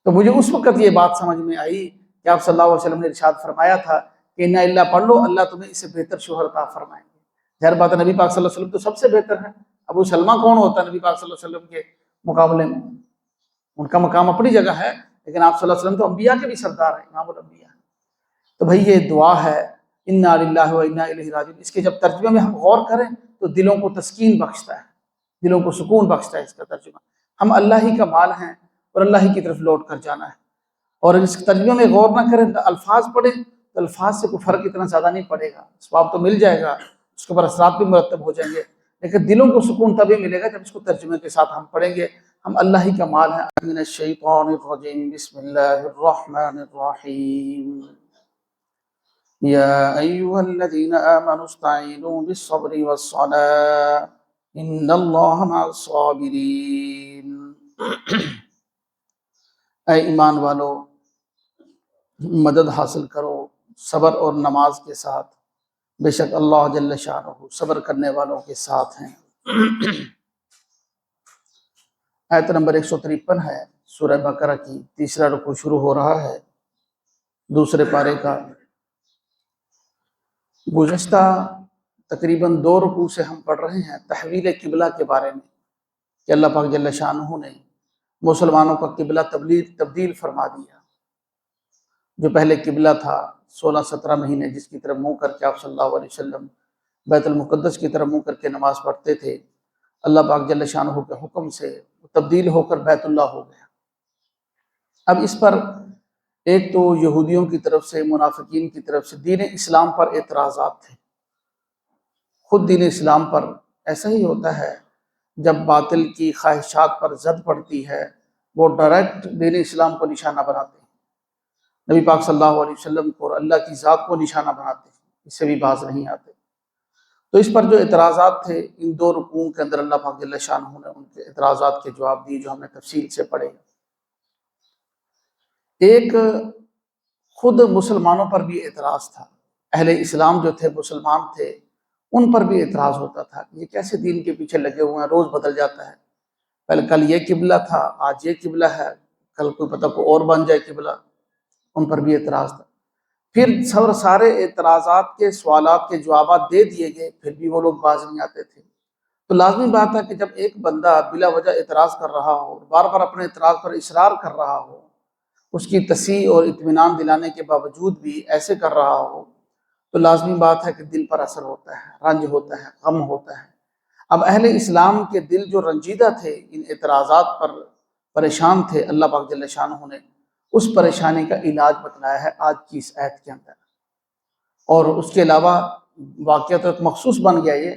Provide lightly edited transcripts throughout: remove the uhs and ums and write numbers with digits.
تو مجھے اس وقت یہ بات سمجھ میں آئی کہ آپ صلی اللہ علیہ وسلم نے ارشاد فرمایا تھا کہ انا اللہ پڑھ لو، اللہ تمہیں اس سے بہتر شوہر عطا فرمائیں گے۔ ظاہر بات ہے نبی پاک صلی اللہ علیہ وسلم تو سب سے بہتر ہے، ابو سلمہ کون ہوتا ہے نبی پاک صلی اللہ علیہ وسلم کے مقابلے میں؟ ان کا مقام اپنی جگہ ہے، لیکن آپ صلی اللہ علیہ وسلم تو انبیاء کے بھی سردار ہیں، امام الانبیاء۔ تو بھائی یہ دعا ہے انا للہ و انا الیہ راجعون، اس کے جب ترجمے میں ہم غور کریں تو دلوں کو تسکین بخشتا ہے، دلوں کو سکون بخشتا ہے اس کا ترجمہ۔ ہم اللہ ہی کا مال ہیں اور اللہ ہی کی طرف لوٹ کر جانا ہے، اور اس ترجمے میں غور نہ کریں، الفاظ پڑھیں تو الفاظ سے کوئی فرق اتنا زیادہ نہیں پڑے گا، ثواب تو مل جائے گا، اس کے اوپر اثرات بھی مرتب ہو جائیں گے، لیکن دلوں کو سکون تبھی ملے گا جب اس کو ترجمے کے ساتھ ہم پڑھیں گے۔ ہم اللہ ہی کا مال ہیں۔ من الشیطان الرجیم، بسم اللہ الرحمن الرحیم، یا ایھا الذین آمنوا استعینوا بالصبر والصلاۃ ان اللہ مع الصابرین۔ اے ایمان والو، مدد حاصل کرو صبر اور نماز کے ساتھ، بے شک اللہ جل شانہ صبر کرنے والوں کے ساتھ ہیں۔ آیت نمبر 153 ہے سورہ بقرہ کی، تیسرا رکوع شروع ہو رہا ہے دوسرے پارے کا۔ گزشتہ تقریباً 2 رکوع سے ہم پڑھ رہے ہیں تحویل قبلہ کے بارے میں، کہ اللہ پاک جل شانہ نے مسلمانوں کا قبلہ تبدیل فرما دیا۔ جو پہلے قبلہ تھا 16-17 مہینے جس کی طرف منہ کر کے آپ صلی اللہ علیہ وسلم بیت المقدس کی طرف منہ کر کے نماز پڑھتے تھے، اللہ پاک جل شانہ کے حکم سے تبدیل ہو کر بیت اللہ ہو گیا۔ اب اس پر ایک تو یہودیوں کی طرف سے، منافقین کی طرف سے دین اسلام پر اعتراضات تھے۔ خود دین اسلام پر ایسا ہی ہوتا ہے، جب باطل کی خواہشات پر زد پڑتی ہے وہ ڈائریکٹ دین اسلام کو نشانہ بناتے ہیں، نبی پاک صلی اللہ علیہ وسلم کو اور اللہ کی ذات کو نشانہ بناتے ہیں، اس سے بھی باز نہیں آتے۔ تو اس پر جو اعتراضات تھے ان 2 رکوعوں کے اندر اللہ پاک جل شانہ نے ان کے اعتراضات کے جواب دیے، جو ہم نے تفصیل سے پڑھے۔ ایک خود مسلمانوں پر بھی اعتراض تھا، اہل اسلام جو تھے، مسلمان تھے، ان پر بھی اعتراض ہوتا تھا کہ یہ کیسے دین کے پیچھے لگے ہوئے ہیں، روز بدل جاتا ہے، پہلے کل یہ قبلہ تھا آج یہ قبلہ ہے، کل کوئی پتہ کوئی اور بن جائے قبلہ۔ ان پر بھی اعتراض تھا۔ پھر سارے اعتراضات کے سوالات کے جوابات دے دیے گئے، پھر بھی وہ لوگ باز نہیں آتے تھے۔ تو لازمی بات ہے کہ جب ایک بندہ بلا وجہ اعتراض کر رہا ہو، بار بار اپنے اعتراض پر اصرار کر رہا ہو، اس کی تصحیح اور اطمینان دلانے کے باوجود بھی ایسے کر رہا ہو، تو لازمی بات ہے کہ دل پر اثر ہوتا ہے، رنج ہوتا ہے، غم ہوتا ہے۔ اب اہل اسلام کے دل جو رنجیدہ تھے، ان اعتراضات پر پریشان تھے، اللہ پاک جل شانہ نے اس پریشانی کا علاج بتلایا ہے آج کی اس آیت کے اندر، اور اس کے علاوہ واقعہ تو ایک مخصوص بن گیا یہ،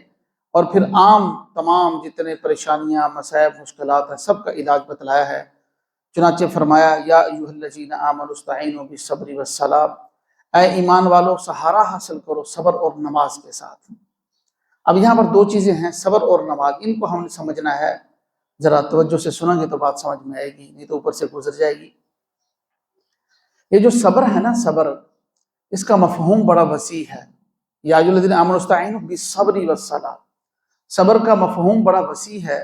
اور پھر عام تمام جتنے پریشانیاں، مصائب، مشکلات ہیں، سب کا علاج بتلایا ہے۔ چنانچہ فرمایا یا ایھا الذین آمنوا استعینوا بالصبر والصلاۃ، اے ایمان والو سہارا حاصل کرو صبر اور نماز کے ساتھ۔ اب یہاں پر 2 چیزیں ہیں، صبر اور نماز، ان کو ہم نے سمجھنا ہے، ذرا توجہ سے سنیں گے تو بات سمجھ میں آئے گی، نہیں تو اوپر سے گزر جائے گی۔ یہ جو صبر ہے نا، صبر، اس کا مفہوم بڑا وسیع ہے۔ یا ایھا الذین آمنوا استعینوا بالصبر والصلاۃ، صبر کا مفہوم بڑا وسیع ہے،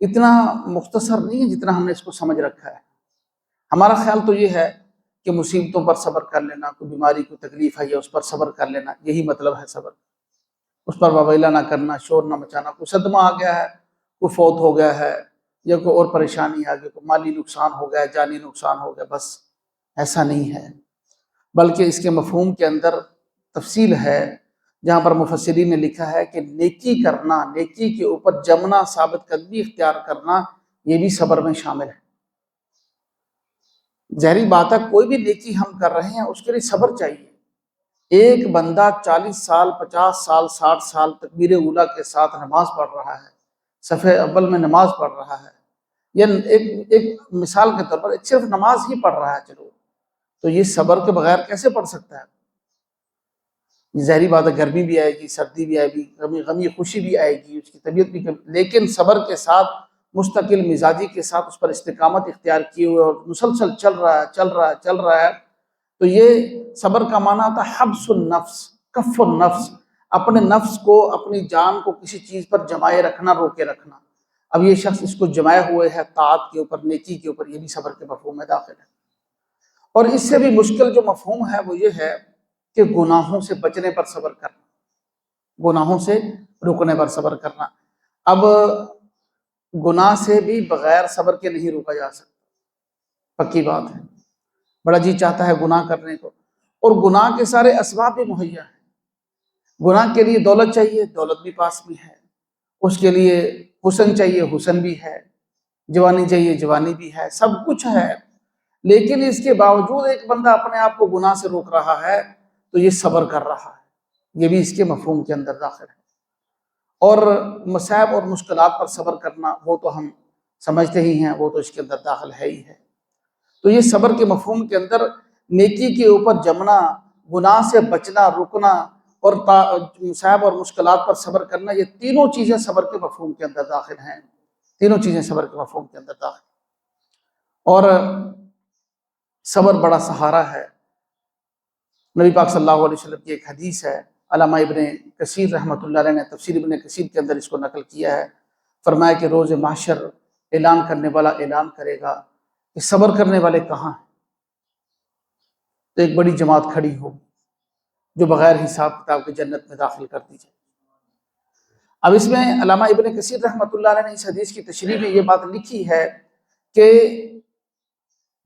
اتنا مختصر نہیں ہے جتنا ہم نے اس کو سمجھ رکھا ہے۔ ہمارا خیال تو یہ ہے کہ مصیبتوں پر صبر کر لینا، کوئی بیماری کوئی تکلیف ہے یا اس پر صبر کر لینا، یہی مطلب ہے صبر، اس پر واویلا نہ کرنا، شور نہ مچانا، کوئی صدمہ آ گیا ہے، کوئی فوت ہو گیا ہے یا کوئی اور پریشانی آ گئی، کوئی مالی نقصان ہو گیا، جانی نقصان ہو گیا، بس ایسا نہیں ہے، بلکہ اس کے مفہوم کے اندر تفصیل ہے، جہاں پر مفسرین نے لکھا ہے کہ نیکی کرنا، نیکی کے اوپر جمنا، ثابت قدمی اختیار کرنا، یہ بھی صبر میں شامل ہے۔ ظاہری بات ہے کوئی بھی نیکی ہم کر رہے ہیں اس کے لیے صبر چاہیے۔ ایک بندہ 40 سال، 50 سال، 60 سال تکبیر اولیٰ کے ساتھ نماز پڑھ رہا ہے، صفحے اول میں نماز پڑھ رہا ہے، یا ایک مثال کے طور پر صرف نماز ہی پڑھ رہا ہے، چلو تو یہ صبر کے بغیر کیسے پڑھ سکتا ہے؟ ظاہری بات ہے گرمی بھی آئے گی، سردی بھی آئے گی، غمی خوشی بھی آئے گی، اس کی طبیعت بھی لیکن صبر کے ساتھ، مستقل مزاجی کے ساتھ اس پر استقامت اختیار کیے ہوئے اور مسلسل چل رہا ہے، تو یہ صبر کا معنی ہوتا ہے حبس النفس، کف النفس، اپنے نفس کو، اپنی جان کو کسی چیز پر جمائے رکھنا، روکے رکھنا۔ اب یہ شخص اس کو جمائے ہوئے ہے طاعت کے اوپر، نیکی کے اوپر، یہ بھی صبر کے مفہوم میں داخل ہے۔ اور اس سے بھی مشکل جو مفہوم ہے وہ یہ ہے کہ گناہوں سے بچنے پر صبر کرنا، گناہوں سے رکنے پر صبر کرنا۔ اب گناہ سے بھی بغیر صبر کے نہیں روکا جا سکتا، پکی بات ہے۔ بڑا جی چاہتا ہے گناہ کرنے کو، اور گناہ کے سارے اسباب بھی مہیا ہیں۔ گناہ کے لیے دولت چاہیے، دولت بھی پاس میں ہے، اس کے لیے حسن چاہیے، حسن بھی ہے، جوانی چاہیے، جوانی بھی ہے، سب کچھ ہے، لیکن اس کے باوجود ایک بندہ اپنے آپ کو گناہ سے روک رہا ہے تو یہ صبر کر رہا ہے، یہ بھی اس کے مفہوم کے اندر داخل ہے۔ اور مصائب اور مشکلات پر صبر کرنا وہ تو ہم سمجھتے ہی ہیں، وہ تو اس کے اندر داخل ہے ہی ہے۔ تو یہ صبر کے مفہوم کے اندر نیکی کے اوپر جمنا، گناہ سے بچنا، رکنا، اور مصائب اور مشکلات پر صبر کرنا، یہ تینوں چیزیں صبر کے مفہوم کے اندر داخل ہیں، تینوں چیزیں صبر کے مفہوم کے اندر داخل ہیں۔ اور صبر بڑا سہارا ہے۔ نبی پاک صلی اللہ علیہ وسلم کی ایک حدیث ہے، علامہ ابن کثیر رحمۃ اللہ علیہ نے تفسیر ابن کثیر کے اندر اس کو نقل کیا ہے۔ فرمایا کہ روز محشر اعلان کرنے والا اعلان کرے گا کہ صبر کرنے والے کہاں ہیں؟ تو ایک بڑی جماعت کھڑی ہوگی جو بغیر حساب کتاب کے جنت میں داخل کر دی جائے۔ اب اس میں علامہ ابن کثیر رحمۃ اللہ علیہ نے اس حدیث کی تشریح میں یہ بات لکھی ہے کہ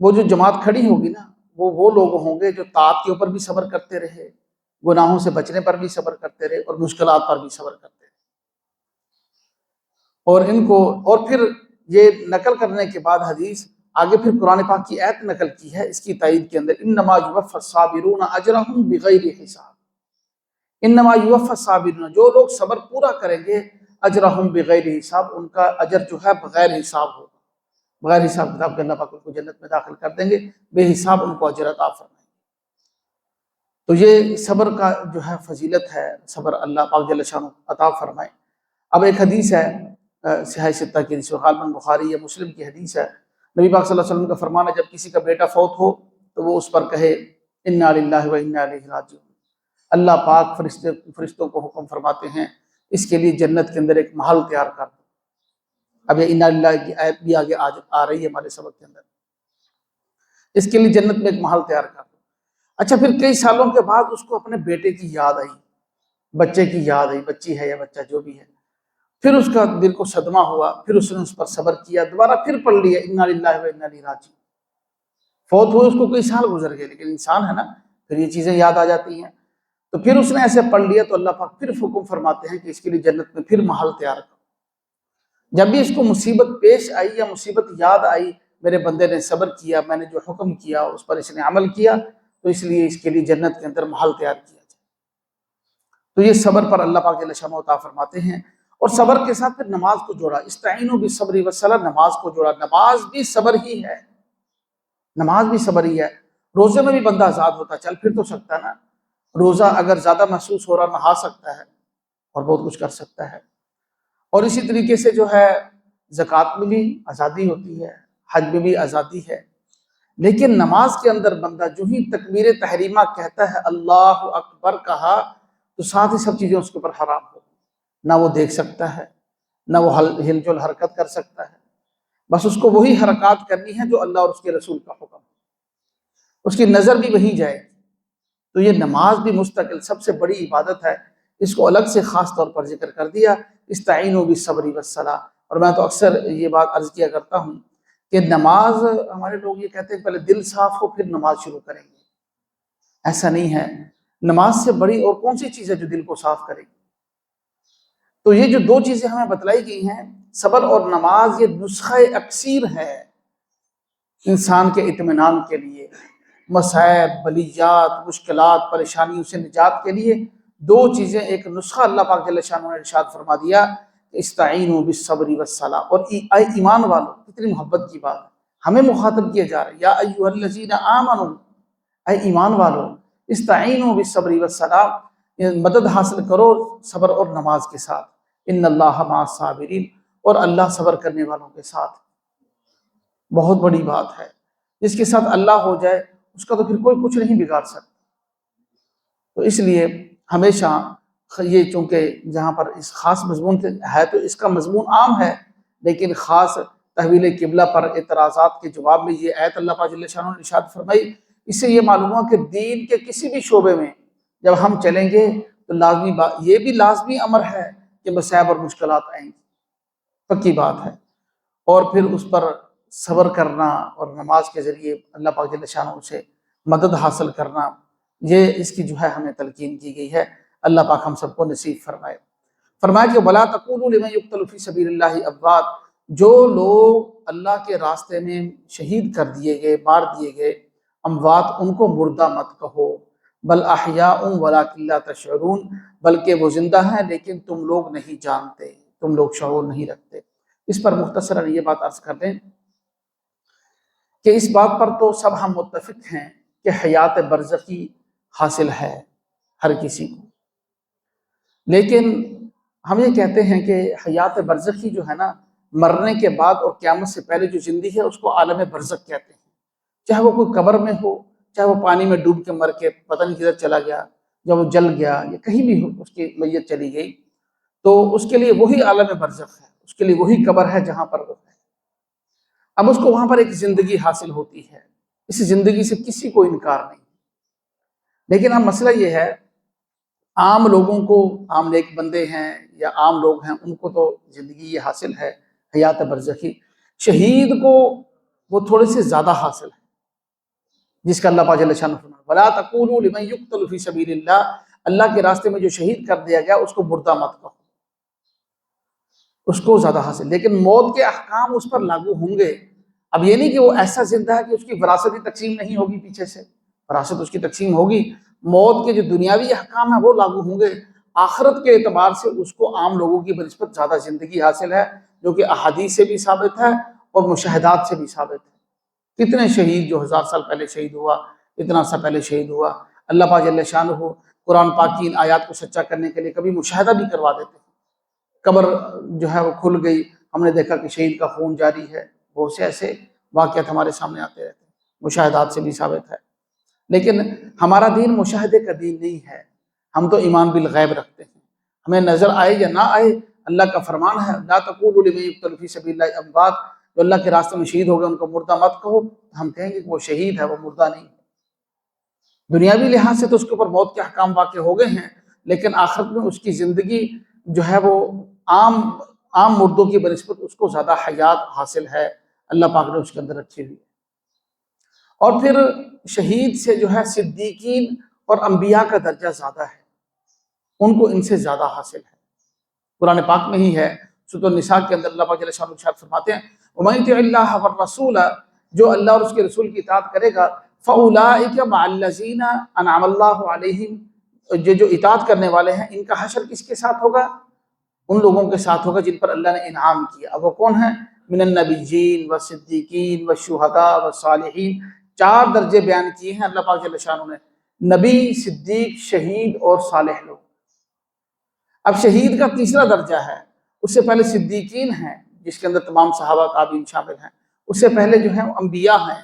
وہ جو جماعت کھڑی ہوگی نا، وہ لوگ ہوں گے جو طاعت کے اوپر بھی صبر کرتے رہے، گناہوں سے بچنے پر بھی صبر کرتے رہے، اور مشکلات پر بھی صبر کرتے رہے۔ اور ان کو، اور پھر یہ نقل کرنے کے بعد حدیث آگے پھر قرآن پاک کی آیت نقل کی ہے اس کی تائید کے اندر، انما یوفی الصابرون اجرهم بغیر حساب۔ انما یوفی الصابرون، جو لوگ صبر پورا کریں گے، اجرهم بغیر حساب، ان کا اجر جو ہے بغیر حساب ہوگا، بغیر حساب کتاب کے اللہ پاک ان کو جنت میں داخل کر دیں گے، بے حساب ان کو اجر عطا فرمائیں گے۔ تو یہ صبر کا جو ہے فضیلت ہے، صبر اللہ پاک جل شانہ عطا فرمائے۔ اب ایک حدیث ہے صحیح ستہ کی حدیث، غالباً بخاری یا مسلم کی حدیث ہے، نبی پاک صلی اللہ علیہ وسلم کا فرمان ہے جب کسی کا بیٹا فوت ہو تو وہ اس پر کہے انا للہ و انا الیہ راجعون۔ اللہ پاک فرشتوں کو حکم فرماتے ہیں اس کے لیے جنت کے اندر ایک محل تیار کر دو۔ اب یہ انا للہ کی آیت بھی آگے آ رہی ہے ہمارے سبق کے اندر، اس کے لیے جنت میں ایک محل تیار کر دو۔ اچھا، پھر کئی سالوں کے بعد اس کو اپنے بیٹے کی یاد آئی، بچے کی یاد آئی، بچی ہے یا بچہ جو بھی ہے، پھر اس کا دل کو صدمہ ہوا، پھر اس نے اس پر صبر کیا، دوبارہ پھر پڑھ لیا انا للہ و انا الیہ راجعون۔ فوت ہوئے اس کو کئی سال گزر گئے، لیکن انسان ہے نا، پھر یہ چیزیں یاد آ جاتی ہیں، تو پھر اس نے ایسے پڑھ لیا تو اللہ پاک پھر حکم فرماتے ہیں کہ اس کے لیے جنت میں پھر محل تیار کرو۔ جب بھی اس کو مصیبت پیش آئی یا مصیبت یاد آئی، میرے بندے نے صبر کیا، میں نے جو حکم کیا اس پر اس نے عمل کیا، تو اس لیے اس کے لیے جنت کے اندر محل تیار کیا جائے۔ تو یہ صبر پر اللہ پاک جل شانہ عطا فرماتے ہیں۔ اور صبر کے ساتھ پھر نماز کو جوڑا، استعینوا بالصبر والصلاۃ، نماز کو جوڑا، نماز بھی صبر ہی ہے، نماز بھی صبر ہی ہے۔ روزے میں بھی بندہ آزاد ہوتا، چل پھر تو سکتا ہے نا، روزہ اگر زیادہ محسوس ہو رہا نہا سکتا ہے اور بہت کچھ کر سکتا ہے۔ اور اسی طریقے سے جو ہے زکوٰۃ میں بھی آزادی ہوتی ہے، حج میں بھی آزادی ہے، لیکن نماز کے اندر بندہ جو ہی تکبیر تحریمہ کہتا ہے، اللہ اکبر کہا، تو ساتھ ہی سب چیزیں اس کے اوپر حرام ہو، نہ وہ دیکھ سکتا ہے، نہ وہ ہل جل حرکت کر سکتا ہے، بس اس کو وہی حرکات کرنی ہے جو اللہ اور اس کے رسول کا حکم ہے، اس کی نظر بھی وہی جائے گی۔ تو یہ نماز بھی مستقل سب سے بڑی عبادت ہے، اس کو الگ سے خاص طور پر ذکر کر دیا، استعینوا بالصبر والصلاۃ۔ اور میں تو اکثر یہ بات عرض کیا کرتا ہوں کہ نماز، ہمارے لوگ یہ کہتے ہیں کہ پہلے دل صاف ہو پھر نماز شروع کریں گے، ایسا نہیں ہے۔ نماز سے بڑی اور کون سی چیز ہے جو دل کو صاف کرے گی؟ تو یہ جو دو چیزیں ہمیں بتلائی گئی ہیں، صبر اور نماز، یہ نسخہ اکسیر ہے انسان کے اطمینان کے لیے، مصائب، بلیات، مشکلات، پریشانیوں سے نجات کے لیے دو چیزیں، ایک نسخہ اللہ پاک جل شانہ نے ارشاد فرما دیا، استعینوا بالصبر والصلاۃ۔ اور اے ایمان والو، کتنی محبت کی بات ہے، ہمیں مخاطب کیا جا رہا ہے، یا ایھا الذین آمنوا، اے ایمان والو، استعینوا بالصبر والصلاۃ، مدد حاصل کرو صبر اور نماز کے ساتھ، ان اللہ مع الصابرین، اور اللہ صبر کرنے والوں کے ساتھ۔ بہت بڑی بات ہے، جس کے ساتھ اللہ ہو جائے اس کا تو پھر کوئی کچھ نہیں بگاڑ سکتا۔ تو اس لیے ہمیشہ یہ، چونکہ جہاں پر اس خاص مضمون کے ہے تو اس کا مضمون عام ہے، لیکن خاص تحویل قبلہ پر اعتراضات کے جواب میں یہ آیت اللہ پاک جل شانہ نے ارشاد فرمائی۔ اس سے یہ معلوم ہوا کہ دین کے کسی بھی شعبے میں جب ہم چلیں گے تو یہ بھی لازمی امر ہے کہ مصائب اور مشکلات آئیں گی، پکی بات ہے، اور پھر اس پر صبر کرنا اور نماز کے ذریعے اللہ پاک جل شانہ سے مدد حاصل کرنا، یہ اس کی جو ہے ہمیں تلقین کی گئی ہے۔ اللہ پاک ہم سب کو نصیب فرمائے۔ فرمایا کہ وَلَا تَقُولُوا لِمَن يُقْتَلُ فِي سَبِيلِ اللَّهِ أَمْوَاتٌ، جو لوگ اللہ کے راستے میں شہید کر دیے گئے، مار دیے گئے، اموات، ان کو مردہ مت کہو، بل احیاء ولکن لا تشعرون، بلکہ وہ زندہ ہیں لیکن تم لوگ نہیں جانتے، تم لوگ شعور نہیں رکھتے۔ اس پر مختصراً یہ بات عرض کر دیں کہ اس بات پر تو سب ہم متفق ہیں کہ حیات برزخی حاصل ہے ہر کسی کو، لیکن ہم یہ کہتے ہیں کہ حیات برزخی جو ہے نا، مرنے کے بعد اور قیامت سے پہلے جو زندگی ہے اس کو عالم برزخ کہتے ہیں، چاہے وہ کوئی قبر میں ہو، چاہے وہ پانی میں ڈوب کے مر کے پتہ نہیں کدھر چلا گیا، جب وہ جل گیا یا کہیں بھی ہو اس کی میت چلی گئی، تو اس کے لیے وہی عالم برزخ ہے، اس کے لیے وہی قبر ہے جہاں پر وہ ہے۔ اب اس کو وہاں پر ایک زندگی حاصل ہوتی ہے، اس زندگی سے کسی کو انکار نہیں، لیکن اب مسئلہ یہ ہے عام لوگوں کو، عام نیک بندے ہیں یا عام لوگ ہیں، ان کو تو زندگی یہ حاصل ہے حیات برزخی، شہید کو وہ تھوڑے سے زیادہ حاصل ہے، جس کا اللہ پاک جل شانہ فرمایا وَلَا تَقُولُوا لِمَن يُقْتَلُ فِي سَبِيلِ اللَّهِ، اللہ کے راستے میں جو شہید کر دیا گیا اس کو مردہ مت کہو، اس کو زیادہ حاصل، لیکن موت کے احکام اس پر لاگو ہوں گے۔ اب یہ نہیں کہ وہ ایسا زندہ ہے کہ اس کی وراثتی تقسیم نہیں ہوگی، پیچھے سے وراثت اس کی تقسیم ہوگی، موت کے جو دنیاوی احکام ہیں وہ لاگو ہوں گے، آخرت کے اعتبار سے اس کو عام لوگوں کی بنسبت زیادہ زندگی حاصل ہے، جو کہ احادیث سے بھی ثابت ہے اور مشاہدات سے بھی ثابت ہے۔ کتنے شہید جو 1000 سال پہلے شہید ہوا، اتنا سا پہلے شہید ہوا، اللہ پاک جل شانہ قرآن پاک کی ان آیات کو سچا کرنے کے لیے کبھی مشاہدہ بھی کروا دیتے ہیں، قبر جو ہے وہ کھل گئی، ہم نے دیکھا کہ شہید کا خون جاری ہے، بہت سے ایسے واقعات ہمارے سامنے آتے رہتے ہیں، مشاہدات سے بھی ثابت ہے۔ لیکن ہمارا دین مشاہدے کا دین نہیں ہے، ہم تو ایمان بالغیب رکھتے ہیں، ہمیں نظر آئے یا نہ آئے اللہ کا فرمان ہے لا تقولوا لمن يقتل في سبيل الله اموات، جو اللہ کے راستے میں شہید ہو گئے ان کو مردہ مت کہو، ہم کہیں گے کہ وہ شہید ہے، وہ مردہ نہیں۔ دنیاوی لحاظ سے تو اس کے اوپر موت کے احکام واقع ہو گئے ہیں، لیکن آخرت میں اس کی زندگی جو ہے وہ عام مردوں کی بنسبت اس کو زیادہ حیات حاصل ہے، اللہ پاک نے اس کے اندر رکھی ہوئی ہے۔ اور پھر شہید سے جو ہے صدیقین اور انبیاء کا درجہ زیادہ ہے، ان کو ان سے زیادہ حاصل ہے۔ قرآن پاک میں ہی ہے، سورۃ النساء کے اندر اللہ پاک جل شانہ ارشاد فرماتے ہیں وَمَن يُطِعِ اللَّهَ وَالرَّسُولَ، جو اللہ اور اس کے رسول کی اطاعت کرے گا، فَأُولَٰئِكَ مَعَ الَّذِينَ أَنْعَمَ اللَّهُ عَلَيْهِمْ، جو اطاعت کرنے والے ہیں ان کا حشر کس کے ساتھ ہوگا؟ ان لوگوں کے ساتھ ہوگا جن پر اللہ نے انعام کیا۔ اب وہ کون ہیں؟ من النبیین والصدیقین والشہداء والصالحین، 4 درجے بیان کیے ہیں اللہ پاک جل شانہ نے، نبی، صدیق، شہید اور صالح لوگ۔ اب شہید کا تیسرا درجہ ہے، اس سے پہلے صدیقین ہیں جس کے اندر تمام صحابہ تابعین شامل ہیں، اس سے پہلے جو ہیں وہ انبیاء ہیں،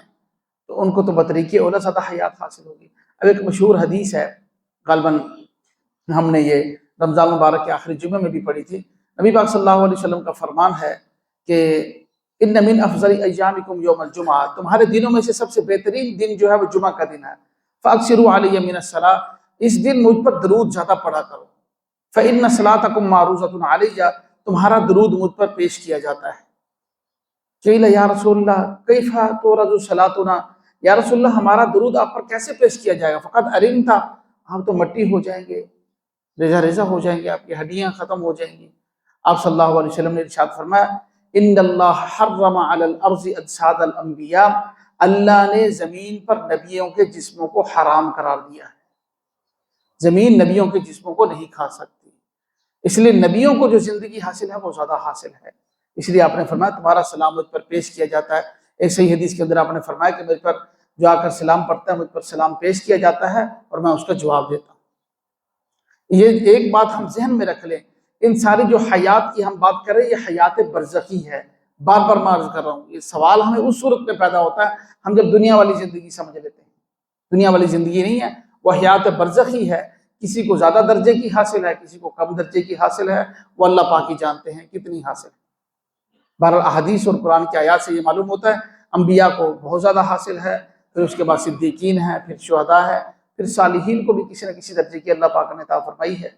تو ان کو تو بطریق اولا زیادہ حیات حاصل ہوگی۔ اب ایک مشہور حدیث ہے، غالباً ہم نے یہ رمضان مبارک کے آخری جمعے میں بھی پڑھی تھی، نبی پاک صلی اللہ علیہ وسلم کا فرمان ہے کہ ان من افضل ایامکم یوم الجمعہ، تمہارے دنوں میں سے سب سے بہترین دن جو ہے وہ جمعہ کا دن ہے، فاکثروا علی من الصلاۃ، اس دن مجھ پر درود زیادہ پڑھا کرو، فإن صلاتکم معروضۃ علی، تمہارا درود مجھ پر پیش کیا جاتا ہے۔ قیل یا رسول اللہ کیف تورد صلاتنا، یا رسول اللہ ہمارا درود آپ پر کیسے پیش کیا جائے گا؟ فقط ارمتا، ہم تو مٹی ہو جائیں گے، ریزہ ریزہ ہو جائیں گے، آپ کی ہڈیاں ختم ہو جائیں گی۔ آپ صلی اللہ علیہ وسلم نے ارشاد فرمایا ان اللہ حرم علی الارض اجساد الانبیاء، اللہ نے زمین پر نبیوں کے جسموں کو حرام قرار دیا ہے، زمین نبیوں کے جسموں کو نہیں کھا سکتی، اس لیے نبیوں کو جو زندگی حاصل ہے وہ زیادہ حاصل ہے، اس لیے آپ نے فرمایا تمہارا سلام مجھ پر پیش کیا جاتا ہے۔ ایک صحیح حدیث کے اندر آپ نے فرمایا کہ مجھ پر جو آ کر سلام پڑھتا ہے مجھ پر سلام پیش کیا جاتا ہے اور میں اس کا جواب دیتا ہوں۔ یہ ایک بات ہم ذہن میں رکھ لیں، ان ساری جو حیات کی ہم بات کر رہے ہیں یہ حیات برزخی ہے، بار بار میں عرض کر رہا ہوں، یہ سوال ہمیں اس صورت میں پیدا ہوتا ہے ہم جب دنیا والی زندگی سمجھ لیتے ہیں، دنیا والی زندگی نہیں ہے، وہ حیات برزخی ہے، کسی کو زیادہ درجے کی حاصل ہے، کسی کو کم درجے کی حاصل ہے، وہ اللہ پاک ہی جانتے ہیں کتنی حاصل ہے۔ بہرحال احادیث اور قرآن کی آیات سے یہ معلوم ہوتا ہے انبیاء کو بہت زیادہ حاصل ہے، پھر اس کے بعد صدیقین ہیں، پھر شہداء ہے، پھر صالحین کو بھی کسی نہ کسی درجے کی اللہ پاک نے عطا فرمائی ہے۔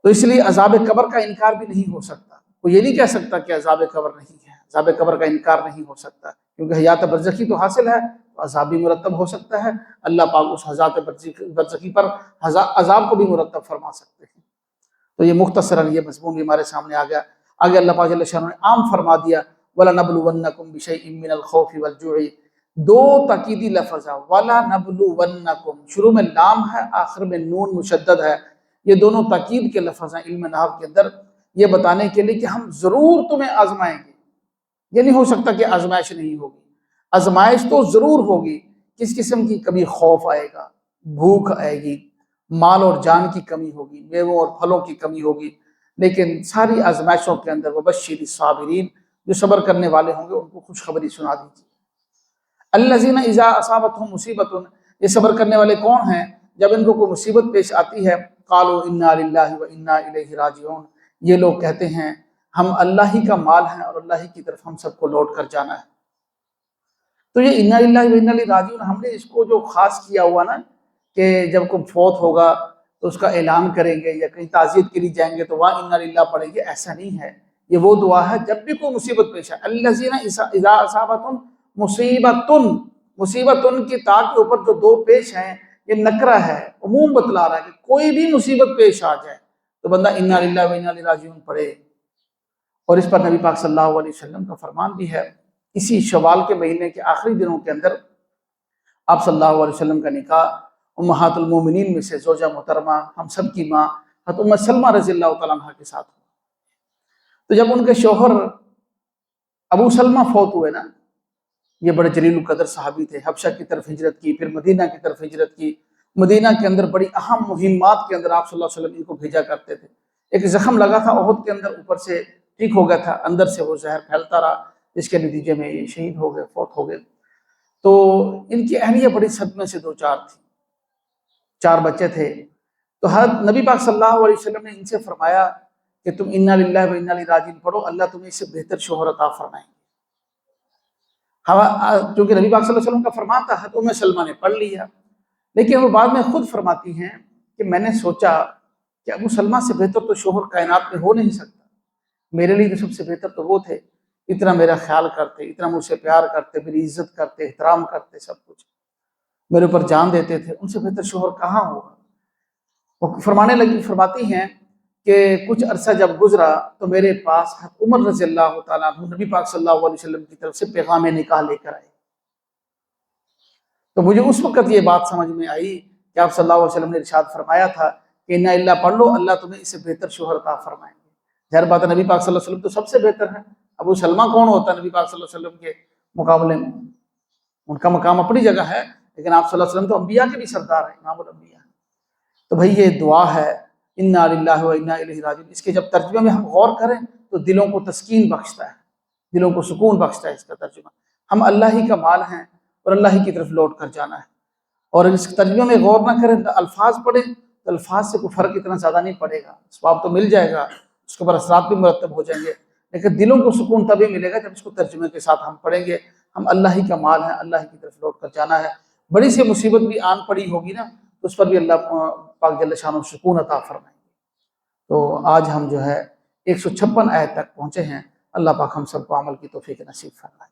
تو اس لیے عذاب قبر کا انکار بھی نہیں ہو سکتا، وہ یہ نہیں کہہ سکتا کہ عذاب قبر نہیں ہے، عذاب قبر کا انکار نہیں ہو سکتا، کیونکہ حیات برزخی تو حاصل ہے، تو عذاب بھی مرتب ہو سکتا ہے، اللہ پاک اس حیات برزخی پر عذاب کو بھی مرتب فرما سکتے ہیں۔ تو یہ مختصراً یہ مضمون بھی ہمارے سامنے آ گیا۔ آگے اللہ پاک جل شانہ نے عام فرما دیا وَلَنَبْلُوَنَّكُمْ بِشَيْءٍ مِّنَ الْخَوْفِ وَالْجُوعِ، دو تاکیدی لفظ ہے، وَلَنَبْلُوَنَّكُمْ، شروع میں لام ہے، آخر میں نون مشدد ہے، یہ دونوں تاکید کے لفظ ہیں علم نحو کے اندر، یہ بتانے کے لیے کہ ہم ضرور تمہیں آزمائیں گے۔ یہ نہیں ہو سکتا کہ آزمائش نہیں ہوگی، آزمائش تو ضرور ہوگی۔ کس قسم کی؟ کبھی خوف آئے گا، بھوک آئے گی، مال اور جان کی کمی ہوگی، میووں اور پھلوں کی کمی ہوگی، لیکن ساری آزمائشوں کے اندر وبشر الصابرین، جو صبر کرنے والے ہوں گے ان کو خوشخبری سنا دیجیے۔ الذین اذا اصابتہم مصیبۃ، یہ صبر کرنے والے کون ہیں؟ جب ان کو کوئی مصیبت پیش آتی ہے قالوا انا للہ وانا الیہ راجعون، یہ لوگ کہتے ہیں ہم اللہ ہی کا مال ہیں اور اللہ ہی کی طرف ہم سب کو لوٹ کر جانا ہے۔ تو یہ انا للہ وانا الیہ راجعون، ہم نے اس کو جو خاص کیا ہوا نا کہ جب کوئی فوت ہوگا تو اس کا اعلان کریں گے یا کہیں تعزیت کے لیے جائیں گے تو وہاں انا للہ پڑھیں گے، ایسا نہیں ہے۔ یہ وہ دعا ہے جب بھی کوئی مصیبت پیش آئے، الذین اذا اصابتہم مصیبتن، مصیبتن کی تا کے اوپر جو دو پیش ہیں یہ نکرہ ہے، عموم بتلا رہا ہے کہ کوئی بھی مصیبت پیش آ جائے تو بندہ انا للہ وانا الیہ راجعون پڑھے۔ اور اس پر نبی پاک صلی اللہ علیہ وسلم کا فرمان بھی ہے، اسی شوال کے مہینے کے آخری دنوں کے اندر آپ صلی اللہ علیہ وسلم کا نکاح امہات المومنین میں سے زوجہ محترمہ ہم سب کی ماں حضرت ام سلمہ رضی اللہ تعالیٰ عنہ کے ساتھ ہوا۔ تو جب ان کے شوہر ابو سلمہ فوت ہوئے نا، یہ بڑے جلیل القدر صحابی تھے، حبشہ کی طرف ہجرت کی، پھر مدینہ کی طرف ہجرت کی، مدینہ کے اندر بڑی اہم مہمات کے اندر آپ صلی اللہ علیہ وسلم ان کو بھیجا کرتے تھے۔ ایک زخم لگا تھا احد کے اندر، اوپر سے ٹھیک ہو گیا تھا، اندر سے وہ زہر پھیلتا رہا، جس کے نتیجے میں یہ شہید ہو گئے، فوت ہو گئے۔ تو ان کی اہلیہ بڑی صدمے سے دو چار تھی، 4 بچے تھے۔ تو حضرت نبی پاک صلی اللہ علیہ وسلم نے ان سے فرمایا کہ تم انا للہ و انا الیہ راجعون پڑھو، اللہ تمہیں اس سے بہتر شوہر عطا فرمائیں گے۔ چونکہ نبی پاک صلی اللہ علیہ وسلم کا فرمان تھا، حضرت ام سلمہ نے پڑھ لیا، لیکن وہ بعد میں خود فرماتی ہیں کہ میں نے سوچا کہ ابو سلمہ سے بہتر تو شوہر کائنات میں ہو نہیں سکتا، میرے لیے تو سب سے بہتر تو وہ تھے، اتنا میرا خیال کرتے، اتنا مجھ سے پیار کرتے، میری عزت کرتے، احترام کرتے، سب کچھ میرے اوپر جان دیتے تھے، ان سے بہتر شوہر کہاں ہوگا۔ وہ فرمانے لگی، فرماتی ہیں کہ کچھ عرصہ جب گزرا تو میرے پاس عمر رضی اللہ تعالیٰ عنہ نبی پاک صلی اللہ علیہ وسلم کی طرف سے پیغام نکاح لے کر آئے۔ تو مجھے اس وقت یہ بات سمجھ میں آئی کہ آپ صلی اللہ علیہ وسلم نے ارشاد فرمایا تھا کہ انا اللہ پڑھ لو، اللہ تمہیں اس سے بہتر شوہر عطا فرمائیں گے۔ ظاہر بات ہے نبی پاک صلی اللہ علیہ وسلم تو سب سے بہتر ہے، ابو سلمہ کون ہوتا ہے نبی پاک صلی اللہ علیہ وسلم کے مقابلے میں؟ ان کا مقام اپنی جگہ ہے، لیکن آپ صلی اللہ علیہ وسلم تو انبیاء کے بھی سردار ہیں، امام الانبیاء۔ تو بھئی یہ دعا ہے انا للہ و انا الیہ راجعون، اس کے جب ترجمے میں ہم غور کریں تو دلوں کو تسکین بخشتا ہے، دلوں کو سکون بخشتا ہے اس کا ترجمہ۔ ہم اللہ ہی کا مال ہیں اور اللہ ہی کی طرف لوٹ کر جانا ہے، اور اس ترجمے میں غور نہ کریں، الفاظ پڑھیں تو الفاظ سے کوئی فرق اتنا زیادہ نہیں پڑے گا، ثواب تو مل جائے گا، اس کے اوپر اثرات بھی مرتب ہو جائیں گے، لیکن دلوں کو سکون تبھی ملے گا جب اس کو ترجمے کے ساتھ ہم پڑھیں گے۔ ہم اللہ ہی کا مال ہیں، اللہ ہی کی طرف لوٹ کر جانا ہے، بڑی سی مصیبت بھی آن پڑی ہوگی نا تو اس پر بھی اللہ پاک جل شانہ سکون عطا فرمائیں گے۔ تو آج ہم جو ہے 156 آیت تک پہنچے ہیں، اللہ پاک ہم سب کو عمل کی توفیق نصیب فرمائے۔